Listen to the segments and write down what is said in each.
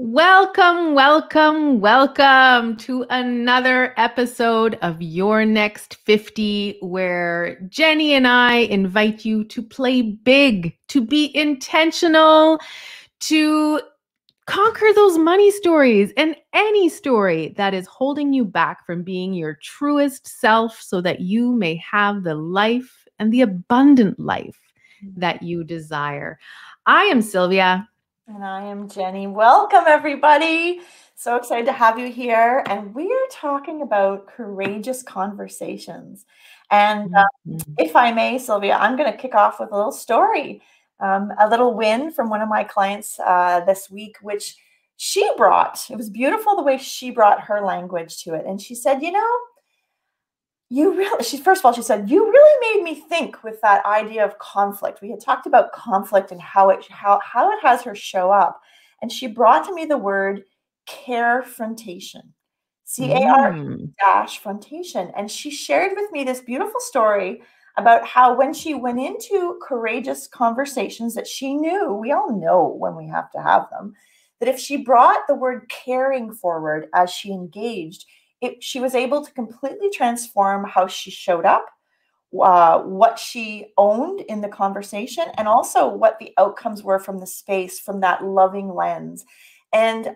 Welcome, welcome, welcome to another episode of Your Next 50, where Jenny and I invite you to play big, to be intentional, to conquer those money stories and any story that is holding you back from being your truest self so that you may have the life and the abundant life that you desire. I am Sylvia. And I am Jenny. Welcome, everybody. So excited to have you here. And we are talking about courageous conversations. And if I may, Sylvia, I'm going to kick off with a little story, a little win from one of my clients this week, which she brought. It was beautiful the way she brought her language to it. And she said, first of all, she said, you really made me think with that idea of conflict. We had talked about conflict and how it has her show up. And she brought to me the word carefrontation, CAR-frontation. And she shared with me this beautiful story about how when she went into courageous conversations that she knew, we all know when we have to have them, that if she brought the word caring forward as she engaged, she was able to completely transform how she showed up, what she owned in the conversation, and also what the outcomes were from the space, from that loving lens. And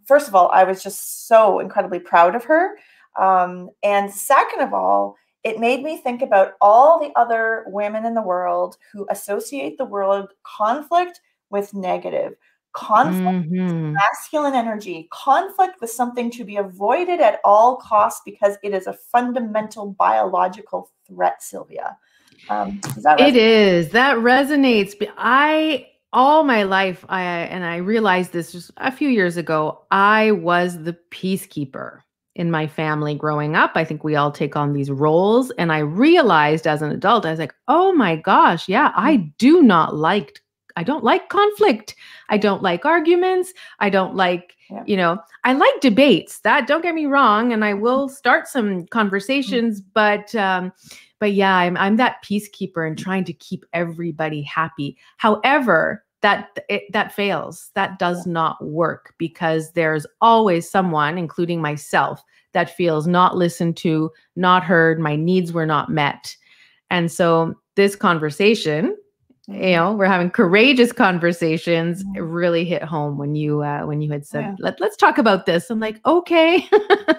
first of all, I was just so incredibly proud of her. And second of all, it made me think about all the other women in the world who associate the word conflict with negative. Conflict with masculine energy, conflict with something to be avoided at all costs because it is a fundamental biological threat, Sylvia. Does that resonate? It is. That resonates. All my life, I realized this just a few years ago, I was the peacekeeper in my family growing up. I think we all take on these roles. And I realized as an adult, I was like, oh my gosh, yeah, I don't like conflict. I don't like arguments. I don't like, I like debates. Don't get me wrong. And I will start some conversations, but yeah, I'm that peacekeeper and trying to keep everybody happy. However, that fails. That does not work because there's always someone, including myself, that feels not listened to, not heard. My needs were not met. And so this conversation, we're having courageous conversations. It really hit home when you had said, let's talk about this. I'm like, okay,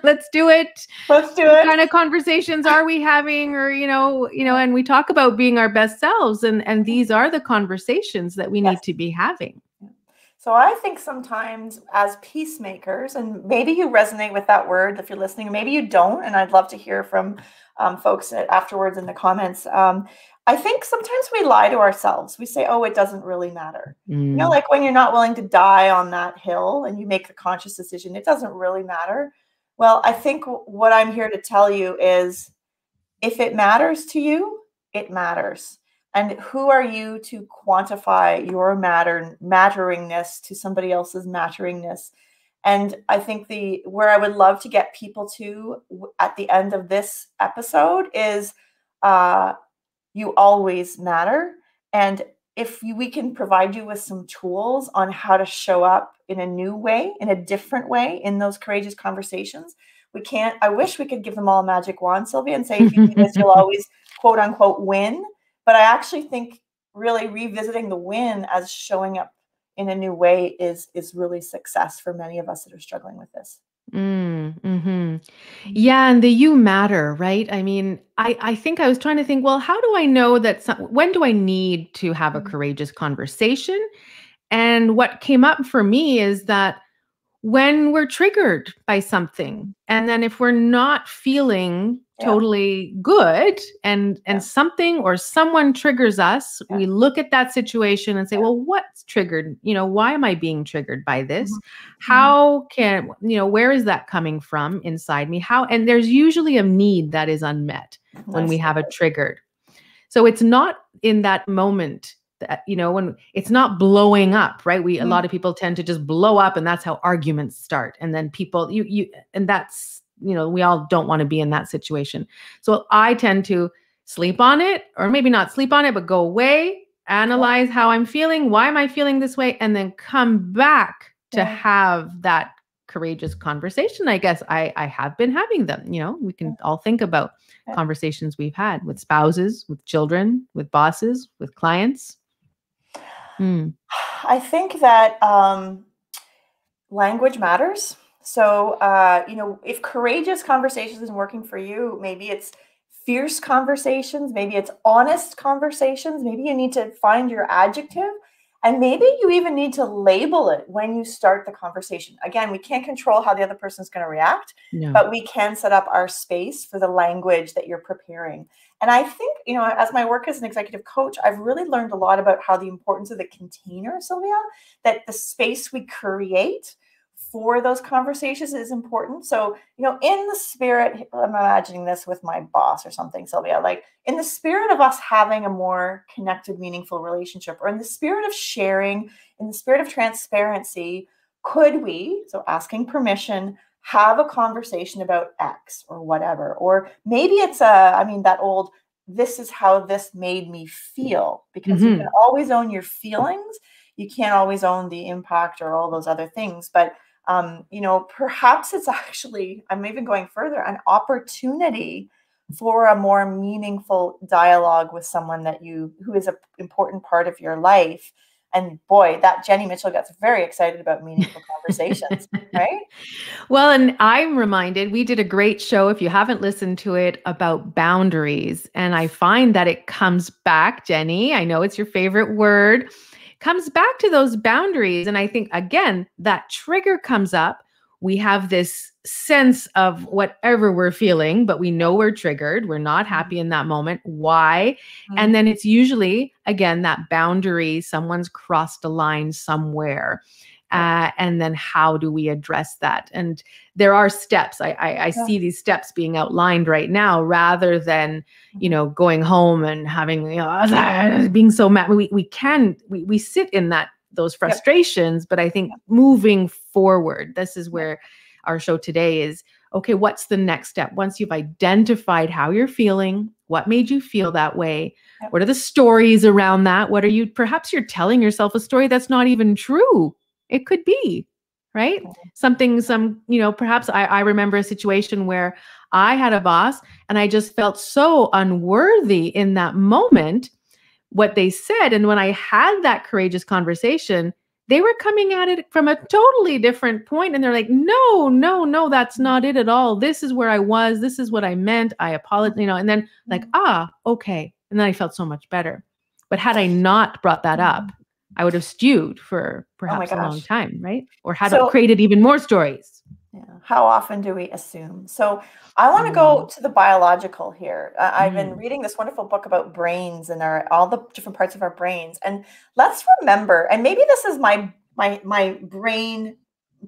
let's do it. Let's do it. What kind of conversations are we having? Or, and we talk about being our best selves. And these are the conversations that we need to be having. So I think sometimes as peacemakers, and maybe you resonate with that word if you're listening, or maybe you don't, and I'd love to hear from folks afterwards in the comments. I think sometimes we lie to ourselves. We say, oh, it doesn't really matter. Like when you're not willing to die on that hill and you make the conscious decision, it doesn't really matter. Well, I think what I'm here to tell you is if it matters to you, it matters. And who are you to quantify your matteringness to somebody else's matteringness? And I think where I would love to get people to at the end of this episode is you always matter. And if we can provide you with some tools on how to show up in a new way, in a different way in those courageous conversations, I wish we could give them all a magic wand, Sylvia, and say, if you do this, you'll always quote unquote win. But I actually think really revisiting the win as showing up in a new way is really success for many of us that are struggling with this. Yeah. And the you matter, right? I mean, I think I was trying to think, well, how do I know when do I need to have a courageous conversation? And what came up for me is that when we're triggered by something, and then if we're not feeling totally good and something or someone triggers us, we look at that situation and say, well, what's triggered? Why am I being triggered by this? How can, where is that coming from inside me? And there's usually a need that is unmet when we have a triggered. So it's not in that moment that, when it's not blowing up, right? A lot of people tend to just blow up, and that's how arguments start. And then people, and that's, we all don't want to be in that situation. So I tend to sleep on it, or maybe not sleep on it, but go away, analyze how I'm feeling. Why am I feeling this way? And then come back to have that courageous conversation. I guess I have been having them. We can all think about conversations we've had with spouses, with children, with bosses, with clients. I think that language matters. So, if courageous conversations isn't working for you, maybe it's fierce conversations, maybe it's honest conversations, maybe you need to find your adjective, and maybe you even need to label it when you start the conversation. Again, we can't control how the other person's going to react, but we can set up our space for the language that you're preparing. And I think, as my work as an executive coach, I've really learned a lot about how the importance of the container, Sylvia, that the space we create for those conversations is important. So, in the spirit, I'm imagining this with my boss or something, Sylvia, like in the spirit of us having a more connected, meaningful relationship, or in the spirit of sharing, in the spirit of transparency, could we, so asking permission, have a conversation about X or whatever? Or maybe it's that old, this is how this made me feel, because you can always own your feelings. You can't always own the impact or all those other things. But perhaps it's actually, I'm even going further, an opportunity for a more meaningful dialogue with someone who is an important part of your life. And boy, that Jenny Mitchell gets very excited about meaningful conversations, right? Well, and I'm reminded, we did a great show, if you haven't listened to it, about boundaries. And I find that it comes back, Jenny, I know it's your favorite word, comes back to those boundaries. And I think, again, that trigger comes up. We have this sense of whatever we're feeling, but we know we're triggered. We're not happy in that moment. Why? And then it's usually, again, that boundary, someone's crossed a line somewhere. And then how do we address that? And there are steps. I see these steps being outlined right now, rather than, going home and having, being so mad. We sit in those frustrations, but I think moving forward, this is where our show today is, okay, what's the next step? Once you've identified how you're feeling, what made you feel that way? What are the stories around that? Perhaps you're telling yourself a story that's not even true. It could be, right? Perhaps I remember a situation where I had a boss and I just felt so unworthy in that moment, what they said. And when I had that courageous conversation, they were coming at it from a totally different point. And they're like, no, that's not it at all. This is where I was. This is what I meant. I apologize, and then like, okay. And then I felt so much better. But had I not brought that up, I would have stewed for perhaps a long time, right? Or created even more stories. Yeah. How often do we assume? So I want to go to the biological here. I've been reading this wonderful book about brains and all the different parts of our brains. And let's remember, and maybe this is my brain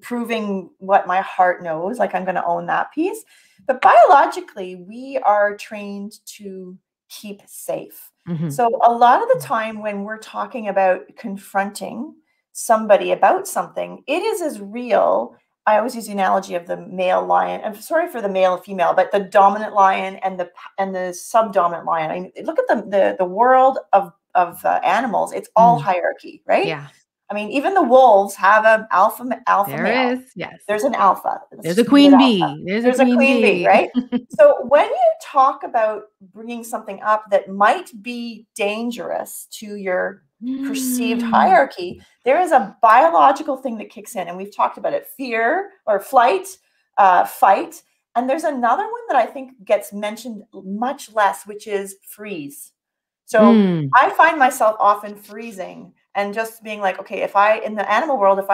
proving what my heart knows, like I'm going to own that piece. But biologically, we are trained to keep safe. So a lot of the time when we're talking about confronting somebody about something, it is as real. I always use the analogy of the male lion. I'm sorry for the male and female, but the dominant lion and the subdominant lion. I mean, look at the world of animals. It's all hierarchy, right? Yeah. I mean, even the wolves have an alpha there male. Is, yes. There's an alpha. There's a queen bee. There's a queen bee, right? So when you talk about bringing something up that might be dangerous to your perceived hierarchy, there is a biological thing that kicks in, and we've talked about it: fear or flight, fight. And there's another one that I think gets mentioned much less, which is freeze. So I find myself often freezing and just being like, okay, in the animal world, if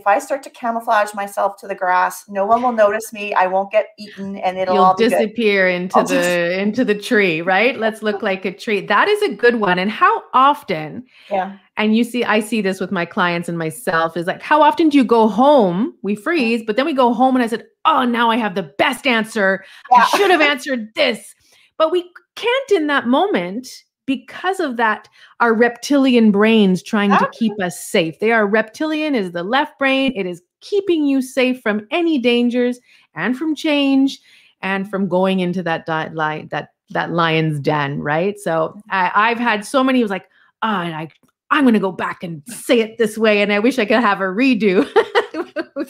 I start to camouflage myself to the grass, no one will notice me. I won't get eaten, and it'll all be disappear into the tree, right? Let's look like a tree. That is a good one. And how often? Yeah. And I see this with my clients and myself, is like, how often do you go home? We freeze, but then we go home and I said, oh, now I have the best answer. I should have answered this, but we can't in that moment. Because of that, our reptilian brains trying to keep us safe. Reptilian is the left brain. It is keeping you safe from any dangers and from change and from going into that lion's den, right? So I've had so many, it was like, I'm going to go back and say it this way. And I wish I could have a redo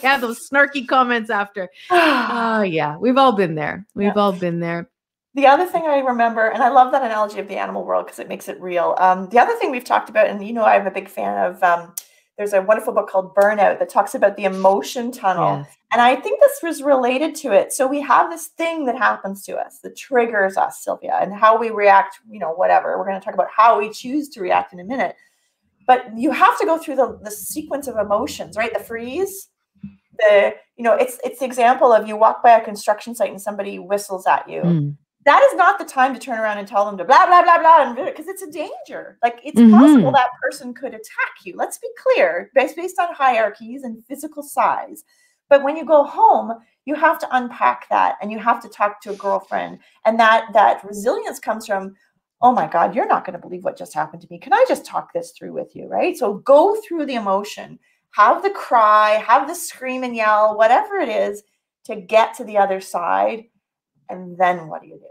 We have those snarky comments after. Oh yeah, we've all been there. We've all been there. The other thing I remember, and I love that analogy of the animal world because it makes it real. The other thing we've talked about, and I'm a big fan of, there's a wonderful book called Burnout that talks about the emotion tunnel. Yes. And I think this was related to it. So we have this thing that happens to us that triggers us, Sylvia, and how we react, whatever. We're going to talk about how we choose to react in a minute. But you have to go through the sequence of emotions, right? The freeze, it's the example of you walk by a construction site and somebody whistles at you. Mm. That is not the time to turn around and tell them to blah, blah, blah, blah, because it's a danger. Like, it's Mm-hmm. possible that person could attack you. Let's be clear, based on hierarchies and physical size. But when you go home, you have to unpack that and you have to talk to a girlfriend. And that resilience comes from, oh my God, you're not going to believe what just happened to me. Can I just talk this through with you, right? So go through the emotion, have the cry, have the scream and yell, whatever it is, to get to the other side. And then what do you do?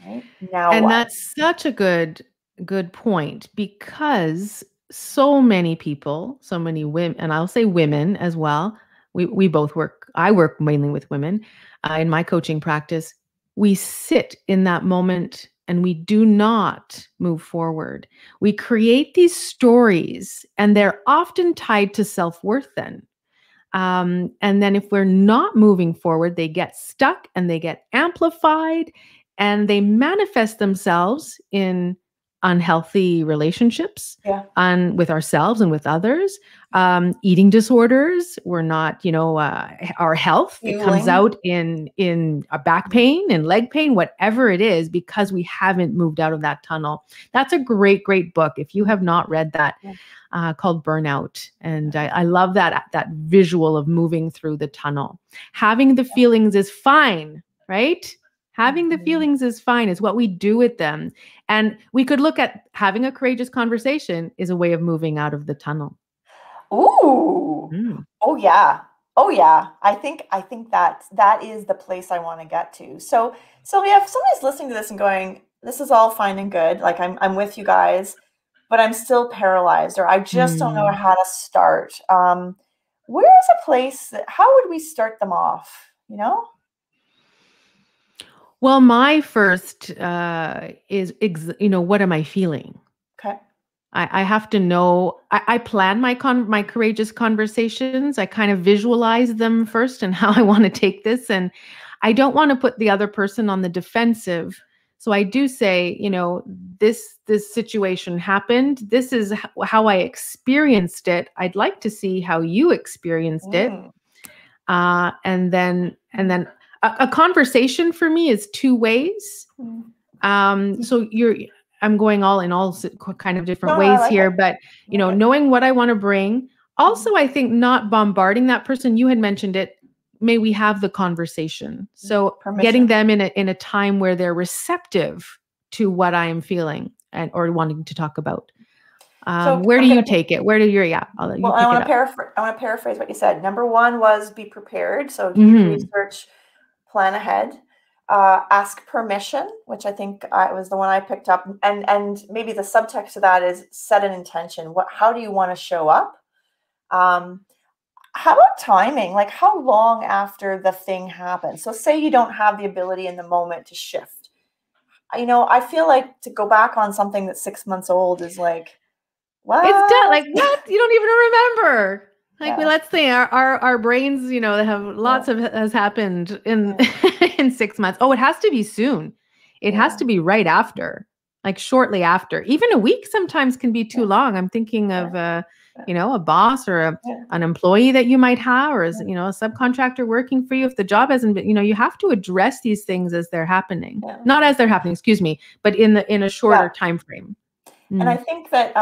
Right? Now and what? That's such a good point, because so many people, so many women, and I'll say women as well. We both work. I work mainly with women in my coaching practice. We sit in that moment and we do not move forward. We create these stories, and they're often tied to self-worth then. And then if we're not moving forward, they get stuck and they get amplified, and they manifest themselves in unhealthy relationships with ourselves and with others, eating disorders. We're not, our health, it comes out in a back pain and leg pain, whatever it is, because we haven't moved out of that tunnel. That's a great, great book. If you have not read that, called Burnout. And I love that visual of moving through the tunnel. Having the feelings is fine, right? Having the feelings is fine, is what we do with them. And we could look at having a courageous conversation is a way of moving out of the tunnel. Ooh. Oh yeah. Oh yeah. I think that is the place I want to get to. So Sylvia, if somebody's listening to this and going, this is all fine and good, like I'm with you guys, but I'm still paralyzed, or I just don't know how to start. Where is a place how would we start them off? Well, my first is, what am I feeling? Okay. I have to know. I plan my courageous conversations. I kind of visualize them first and how I want to take this, and I don't want to put the other person on the defensive. So I do say, this situation happened. This is how I experienced it. I'd like to see how you experienced it, and then a conversation for me is two ways. So I'm going all kind of different ways here, but knowing what I want to bring. Also, I think not bombarding that person. You had mentioned it. May we have the conversation? So permission. Getting them in a time where they're receptive to what I am feeling or wanting to talk about. Where do you take it? Where do you? Yeah. I want to paraphrase what you said. Number one was be prepared. So do your research, plan ahead. Ask permission, which I think was the one I picked up, and maybe the subtext to that is set an intention. How do you want to show up? How about timing? Like, how long after the thing happens? So say you don't have the ability in the moment to shift. I feel like to go back on something that's 6 months old is like, what? It's done. Like, what? You don't even remember. Like, let's say our brains, they have lots of has happened in in 6 months. Oh, it has to be soon. It has to be right after, like shortly after. Even a week sometimes can be too long. I'm thinking of a boss or an employee that you might have, or a subcontractor working for you. If the job hasn't been, you have to address these things as they're happening, not as they're happening, excuse me, but in a shorter time frame. And I think that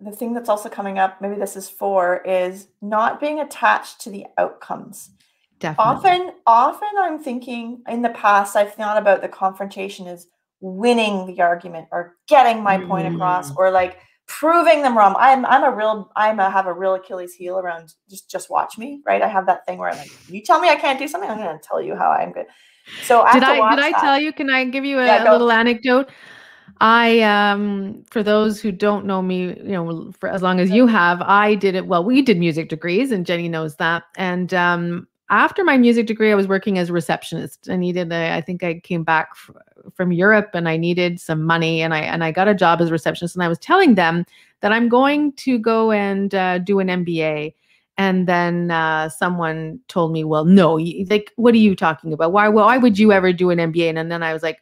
the thing that's also coming up, maybe this is is not being attached to the outcomes. Definitely. Often I'm thinking in the past, I've thought about the confrontation as winning the argument or getting my point across, or like proving them wrong. I have a real Achilles heel around just watch me, right? I have that thing where I'm like, you tell me I can't do something, I'm going to tell you how I'm good. So did I tell you? Can I give you a little anecdote? For those who don't know me, for as long as you have, I did it. Well, we did music degrees, and Jenny knows that. And after my music degree, I was working as a receptionist. I think I came back from Europe, and I needed some money, and I got a job as a receptionist. And I was telling them that I'm going to go and do an MBA. And then someone told me, "Well, no, like, what are you talking about? Why would you ever do an MBA?" And then I was like,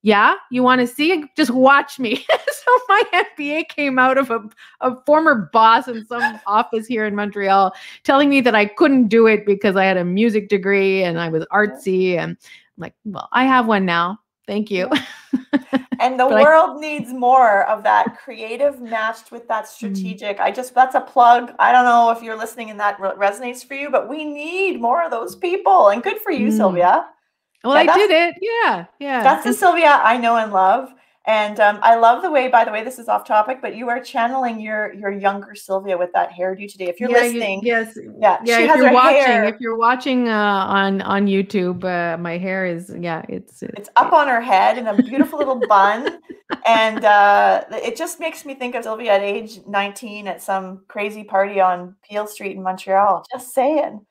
yeah, you want to see it? Just watch me. So my MBA came out of a former boss in some office here in Montreal telling me that I couldn't do it because I had a music degree and I was artsy. And I'm like, well, I have one now. Thank you. Yeah. And the world needs more of that creative matched with that strategic. That's a plug. I don't know if you're listening and that resonates for you, but we need more of those people. And good for you, Sylvia. Well, I did it. Yeah. That's the Sylvia I know and love. And I love the way, by the way, this is off topic, but you are channeling your younger Sylvia with that hairdo today. If you're listening, yes, yeah, she has her hair. If you're watching on YouTube, my hair is it's up on her head in a beautiful little bun, and it just makes me think of Sylvia at age 19 at some crazy party on Peel Street in Montreal. Just saying.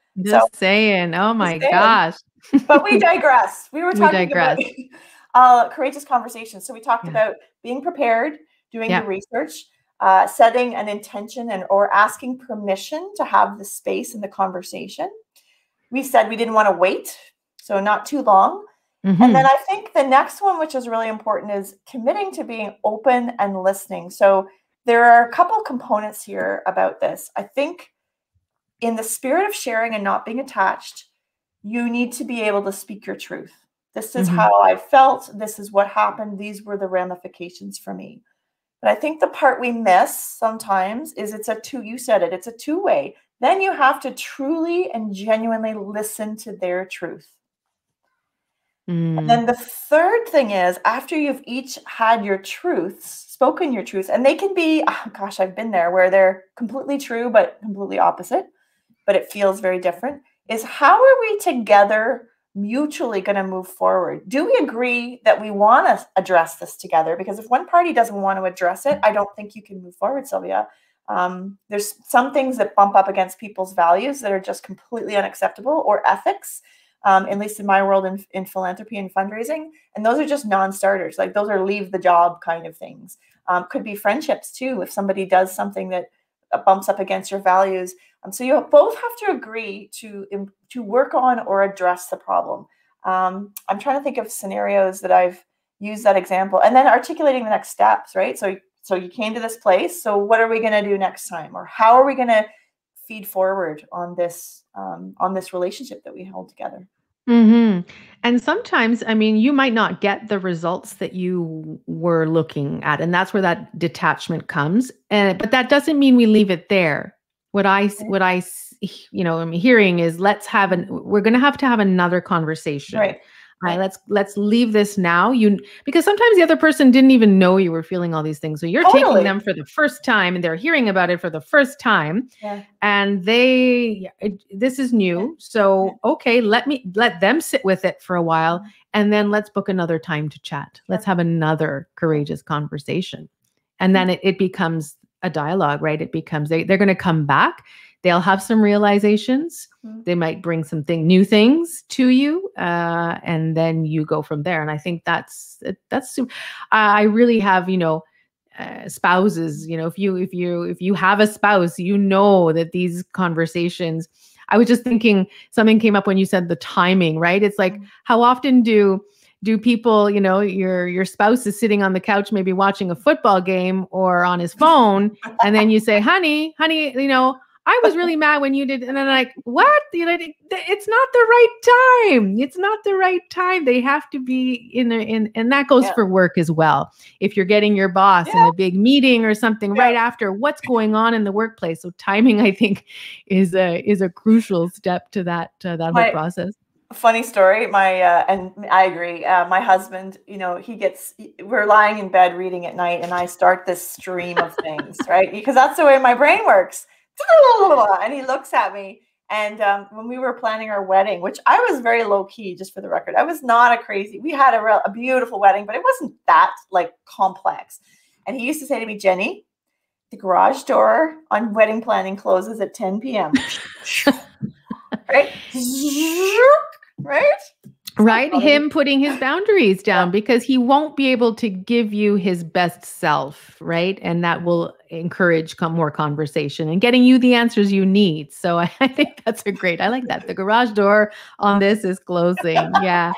Oh my gosh. But we digress. We were talking about courageous conversations. So we talked about being prepared, doing the research, setting an intention or asking permission to have the space in the conversation. We said we didn't want to wait, so not too long. And then I think the next one, which is really important, is committing to being open and listening. So there are a couple components here about this. I think in the spirit of sharing and not being attached, you need to be able to speak your truth. This is how I felt. This is what happened. These were the ramifications for me. But I think the part we miss sometimes is you said it, it's a two-way. Then you have to truly and genuinely listen to their truth. And then the third thing is, after you've each had your truths, spoken your truths, and they can be, oh gosh, I've been there, where they're completely true, but completely opposite, but it feels very different, is how are we together mutually going to move forward? Do we agree that we want to address this together? Because if one party doesn't want to address it, I don't think you can move forward, Sylvia. There's some things that bump up against people's values that are just completely unacceptable, or ethics, at least in my world in philanthropy and fundraising. And those are just non-starters. Like, those are leave the job kind of things. Could be friendships too. If somebody does something that bumps up against your values. So you both have to agree to work on or address the problem. I'm trying to think of scenarios that I've used that example, and then articulating the next steps, right? So you came to this place. So what are we going to do next time? Or how are we going to feed forward on this relationship that we hold together? And sometimes, I mean, you might not get the results that you were looking at, and that's where that detachment comes. But that doesn't mean we leave it there. What I am hearing is, we're going to have another conversation. Right. Right. Let's leave this now. Because sometimes the other person didn't even know you were feeling all these things. So you're taking them for the first time, and they're hearing about it for the first time. Yeah. And this is new. Yeah. So, okay, let them sit with it for a while, and then let's book another time to chat. Let's have another courageous conversation. And then it becomes a dialogue, right? It becomes, they're going to come back. They'll have some realizations. They might bring new things to you, and then you go from there. And I think that's. I really have, spouses. If you have a spouse, that these conversations. I was just thinking, something came up when you said the timing, right? It's like, how often do people, your spouse is sitting on the couch, maybe watching a football game or on his phone, and then you say, honey, I was really mad when you did. And then like, what? It's not the right time. It's not the right time. They have to be and that goes for work as well. If you're getting your boss in a big meeting or something right after what's going on in the workplace. So timing, I think, is a crucial step to that whole process. Funny story. And I agree. My husband, we're lying in bed reading at night, and I start this stream of things, right? Because that's the way my brain works. And he looks at me And when we were planning our wedding, which I was very low key, just for the record, I was not a crazy. We had a beautiful wedding, but it wasn't that like complex. And he used to say to me, Jenny, the garage door on wedding planning closes at 10 p.m. Right? Right? Right? Him putting his boundaries down, because he won't be able to give you his best self, right? And that will encourage more conversation and getting you the answers you need. So I think that's I like that. The garage door on this is closing. Yeah.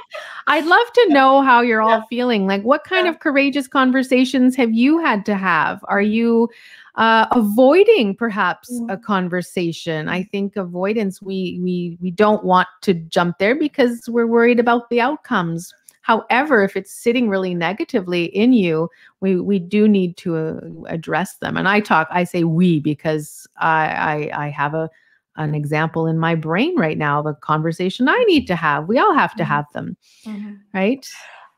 I'd love to know how you're all feeling. Like, what kind of courageous conversations have you had to have? Are you avoiding perhaps a conversation? I think avoidance, we don't want to jump there because we're worried about the outcomes. However, if it's sitting really negatively in you, we do need to address them. And I say we because I have an example in my brain right now of a conversation I need to have. We all have to have them, right?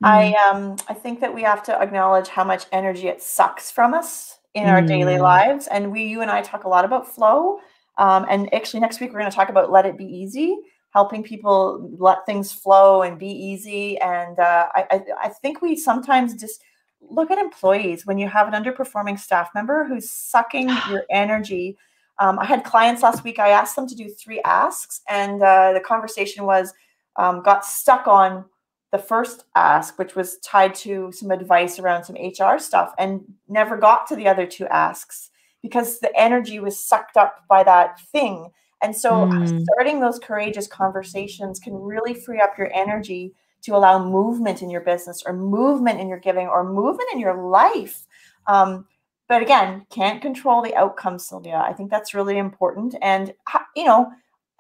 I think that we have to acknowledge how much energy it sucks from us in our daily lives. And you and I talk a lot about flow. And actually next week, we're going to talk about let it be easy, helping people let things flow and be easy. And I think we sometimes just look at employees when you have an underperforming staff member who's sucking your energy. I had clients last week. I asked them to do 3 asks, and the conversation was got stuck on the first ask, which was tied to some advice around some HR stuff, and never got to the other 2 asks because the energy was sucked up by that thing. And so starting those courageous conversations can really free up your energy to allow movement in your business, or movement in your giving, or movement in your life. But again, can't control the outcome, Sylvia. I think that's really important. And,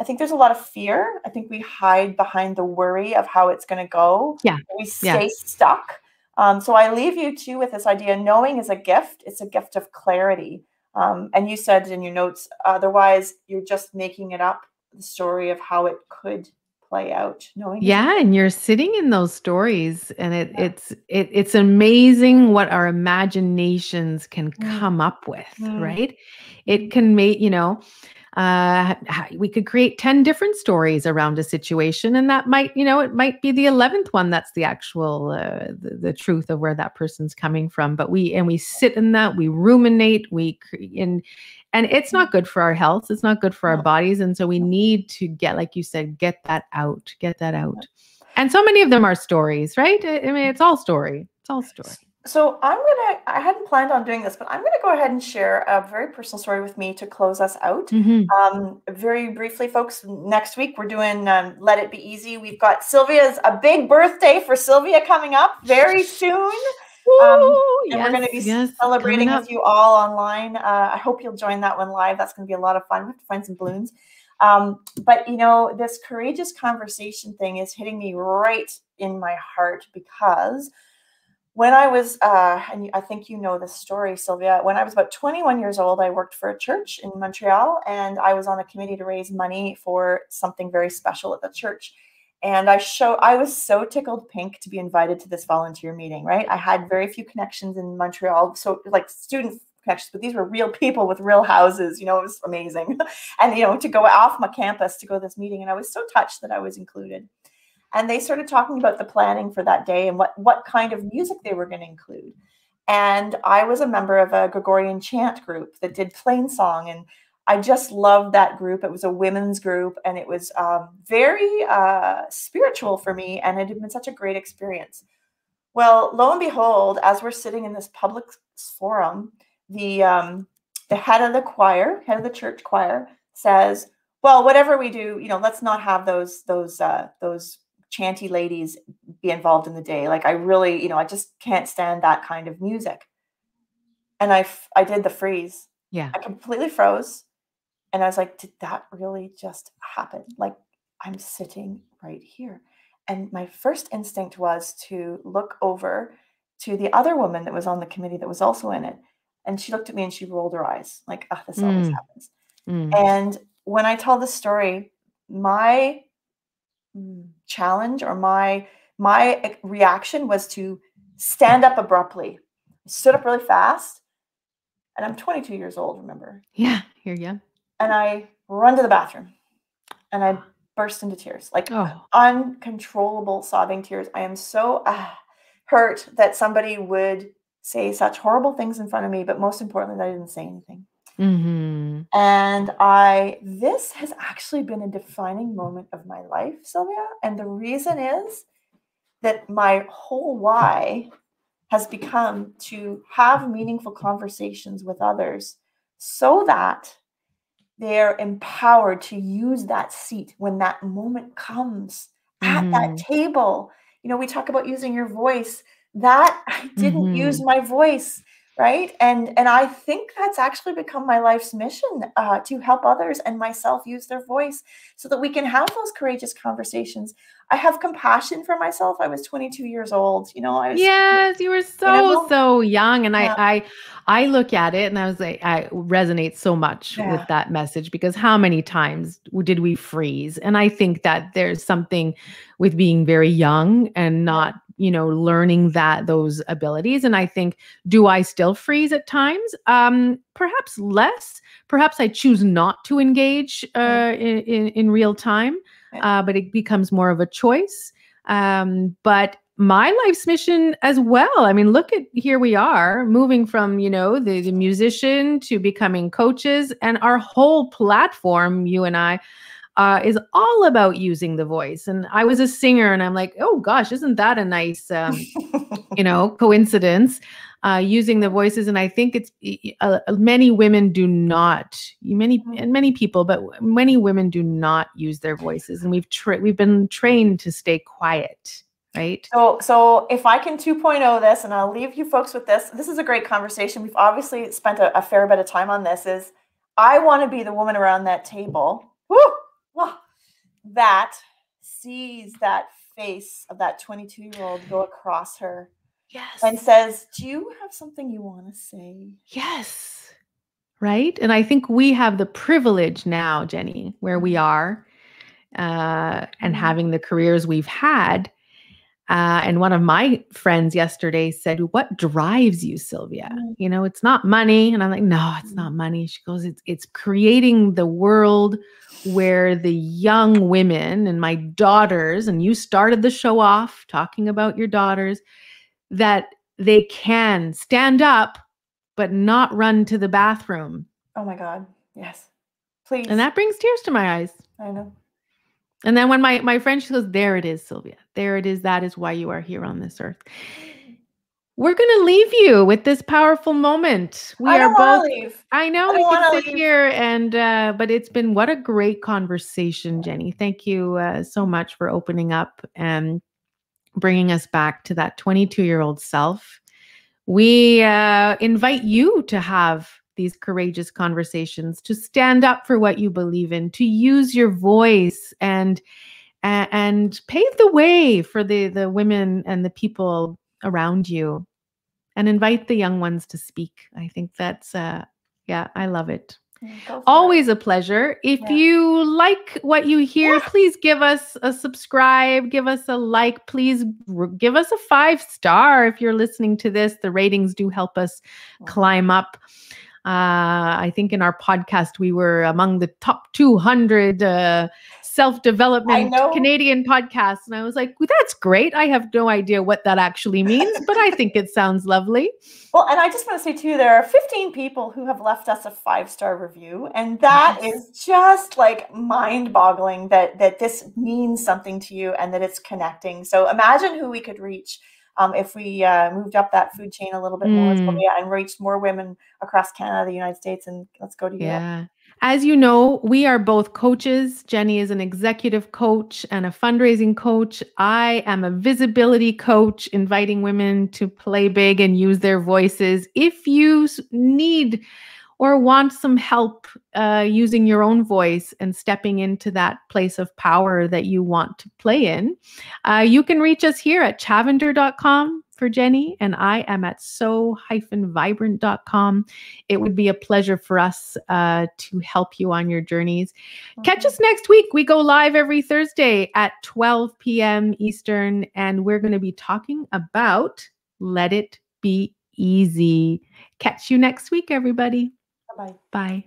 I think there's a lot of fear. I think we hide behind the worry of how it's going to go. Yeah. We stay stuck. So I leave you too with this idea: knowing is a gift. It's a gift of clarity. And you said in your notes, otherwise you're just making it up, the story of how it could play out. Knowing. Yeah, and you're sitting in those stories, and it's amazing what our imaginations can come up with, right? It can make, we could create 10 different stories around a situation, and that might, it might be the 11th one that's the actual the truth of where that person's coming from. But we sit in that, we ruminate, and it's not good for our health. It's not good for our bodies. And so we need to get, like you said, get that out. And so many of them are stories, right? I mean, it's all story. So I hadn't planned on doing this, but I'm going to go ahead and share a very personal story with me to close us out. Very briefly, folks, next week we're doing Let It Be Easy. We've got a big birthday for Sylvia coming up very soon. And we're going to be celebrating with you all online. I hope you'll join that one live. That's going to be a lot of fun. We have to find some balloons. But this courageous conversation thing is hitting me right in my heart, because when I was, and I think you know this story, Sylvia, when I was about 21 years old, I worked for a church in Montreal, and I was on a committee to raise money for something very special at the church. And I was so tickled pink to be invited to this volunteer meeting, right? I had very few connections in Montreal, so like student connections, but these were real people with real houses, it was amazing. And, to go off my campus to go to this meeting, and I was so touched that I was included. And they started talking about the planning for that day and what kind of music they were going to include. And I was a member of a Gregorian chant group that did plain song, and I just loved that group. It was a women's group, and it was very spiritual for me, and it had been such a great experience. Well, lo and behold, as we're sitting in this public forum, the head of the church choir says, well, whatever we do, let's not have those chanty ladies be involved in the day. Like, I really, I just can't stand that kind of music. And I did the freeze. Yeah. I completely froze. And I was like, did that really just happen? Like, I'm sitting right here. And my first instinct was to look over to the other woman that was on the committee that was also in it. And she looked at me and she rolled her eyes like, oh, this always happens. And when I tell the story, my challenge, or my reaction, was to stand up abruptly. I stood up really fast, and I'm 22 years old, remember? Yeah, here you. And I run to the bathroom. and I burst into tears, like Oh. uncontrollable sobbing tears. I am so hurt that somebody would say such horrible things in front of me, but most importantly, that I didn't say anything. Mm-hmm. And this has actually been a defining moment of my life, Sylvia. And the reason is that my whole why has become to have meaningful conversations with others so that they're empowered to use that seat when that moment comes at that table. You know, we talk about using your voice. That I didn't use my voice, right? And I think that's actually become my life's mission, to help others and myself use their voice so that we can have those courageous conversations. I have compassion for myself. I was 22 years old. You know, I was, Yes, you were you know, so young. And yeah, I look at it and I was like, I resonate so much yeah, with that message, because how many times did we freeze? And I think that there's something with being very young and yeah, not, learning those abilities. And I think, do I still freeze at times? Perhaps less. Perhaps I choose not to engage right, in real time, yeah. but it becomes more of a choice. But my life's mission as well. I mean, look at, here we are moving from, the musician to becoming coaches, and our whole platform, you and I, is all about using the voice. And I was a singer, and I'm like, oh gosh, isn't that a nice, coincidence, using the voices. And I think it's many women do not, many people, but many women do not use their voices. And we've been trained to stay quiet, right? So if I can 2.0 this, and I'll leave you folks with this. This is a great conversation. We've obviously spent a fair bit of time on this. Is I want to be the woman around that table, that sees that face of that 22-year-old go across her, Yes. and says, "Do you have something you want to say?" Yes. Right. And I think we have the privilege now, Jenny, where we are, and having the careers we've had. And one of my friends yesterday said, "What drives you, Sylvia? It's not money." And I'm like, "No, it's not money." She goes, It's creating the world where the young women and my daughters," and you started the show off talking about your daughters, "that they can stand up but not run to the bathroom." Oh my God. Yes. Please. And that brings tears to my eyes. I know. And then when my friend, she goes, "There it is, Sylvia. There it is. That is why you are here on this earth." We're going to leave you with this powerful moment. We I are don't want both, to leave. I know I we don't could want sit to leave. here and, but it's been, what a great conversation, Jenny. Thank you so much for opening up and bringing us back to that 22-year-old self. We invite you to have these courageous conversations, to stand up for what you believe in, to use your voice and pave the way for the women and the people around you, and invite the young ones to speak. I think that's I love it. Always a pleasure. If you like what you hear, please give us a subscribe, give us a like, please give us a 5-star. If you're listening to this, the ratings do help us climb up. I think in our podcast, we were among the top 200 self-development Canadian podcasts. And I was like, well, that's great. I have no idea what that actually means, but I think it sounds lovely. Well, and I just want to say too, there are 15 people who have left us a 5-star review. And that is just like mind-boggling that this means something to you and that it's connecting. So imagine who we could reach if we moved up that food chain a little bit more, and reached more women across Canada, the United States, and let's go to Europe. Yeah. As you know, we are both coaches. Jenny is an executive coach and a fundraising coach. I am a visibility coach, inviting women to play big and use their voices. If you need or want some help using your own voice and stepping into that place of power that you want to play in, you can reach us here at chavender.com for Jenny, and I am at so-vibrant.com. It would be a pleasure for us to help you on your journeys. Catch us next week. We go live every Thursday at 12 p.m. Eastern, and we're going to be talking about Let It Be Easy. Catch you next week, everybody. Bye-bye. Bye.